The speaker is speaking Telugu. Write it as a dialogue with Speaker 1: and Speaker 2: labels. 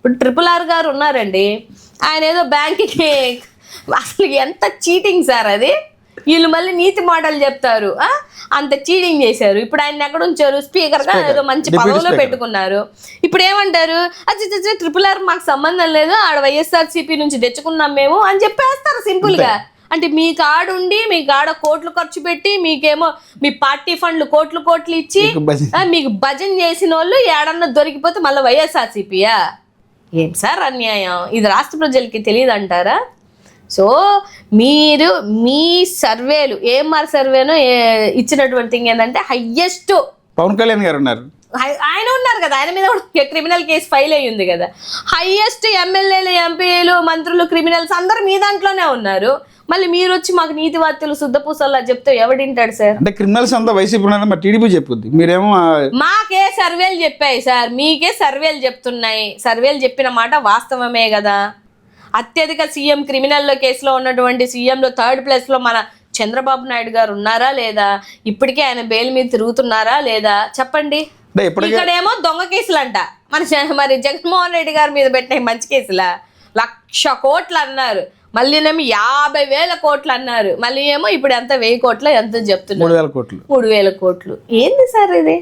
Speaker 1: ఇప్పుడు RRR గారు ఉన్నారండి, ఆయన ఏదో బ్యాంక్కి అసలు ఎంత చీటింగ్ సార్ అది. వీళ్ళు మళ్ళీ నీతి మాటలు చెప్తారు, అంత చీటింగ్ చేశారు. ఇప్పుడు ఆయన ఎక్కడ ఉంచారు, స్పీకర్గా ఏదో మంచి పదవిలో పెట్టుకున్నారు. ఇప్పుడు ఏమంటారు, అది RRR మాకు సంబంధం లేదు, ఆడ వైఎస్ఆర్సీపీ నుంచి తెచ్చుకున్నాం మేము అని చెప్పేస్తారు సింపుల్గా. అంటే మీ కాడుండి మీ కాడ కోట్లు ఖర్చు పెట్టి మీకేమో మీ పార్టీ ఫండ్లు కోట్లు ఇచ్చి మీకు భజన చేసిన వాళ్ళు ఏడన్నా దొరికిపోతే మళ్ళీ వైఎస్ఆర్సీపీయా? ఏం సార్ అన్యాయం ఇది, రాష్ట్ర ప్రజలకి తెలియదు అంటారా? సో మీరు మీ సర్వేలు ఏఎంఆర్ సర్వేను ఇచ్చినటువంటి థింగ్ ఏంటంటే హయ్యెస్ట్
Speaker 2: పవన్ కళ్యాణ్ గారు ఉన్నారు,
Speaker 1: ఆయన ఉన్నారు కదా, ఆయన మీద కూడా క్రిమినల్ కేసు ఫైల్ అయ్యి ఉంది కదా. హైయెస్ట్ ఎమ్మెల్యేలు ఎంపీలు మంత్రులు క్రిమినల్స్ అందరు మీ దాంట్లోనే ఉన్నారు. మళ్ళీ మీరు వచ్చి మాకు నీతి వార్తలు శుద్ధపూసల్లా చెప్తే ఎవడింటాడు సార్?
Speaker 2: అంటే క్రిమినల్స్ అంతా వైసీపీ ఉన్నారని మరి టీడీపీ చెప్పుద్ది, మీరేమో
Speaker 1: మాకే సర్వేలు చెప్పాయి సార్, మీకే సర్వేలు చెప్తున్నాయి. సర్వేలు చెప్పిన మాట వాస్తవమే కదా. అత్యధిక సీఎం క్రిమినల్లో కేసులో ఉన్నటువంటి సీఎంలో 3rd ప్లేస్లో మన చంద్రబాబు నాయుడు గారు ఉన్నారా లేదా? ఇప్పటికే ఆయన బెయిల్ మీద తిరుగుతున్నారా లేదా? చెప్పండి. ఇక్కడేమో దొంగ కేసులు అంట, మరి జగన్మోహన్ రెడ్డి గారి మీద పెట్టిన మంచి కేసులా 1,00,000 కోట్లు అన్నారు, మళ్ళీనేమో 50,000 కోట్లు అన్నారు, మళ్ళీ ఏమో ఇప్పుడు ఎంత 1,000 కోట్లు ఎంత చెప్తున్నారు,
Speaker 2: 3,000 కోట్లు.
Speaker 1: 3,000 కోట్లు. ఏంది సార్ ఇది?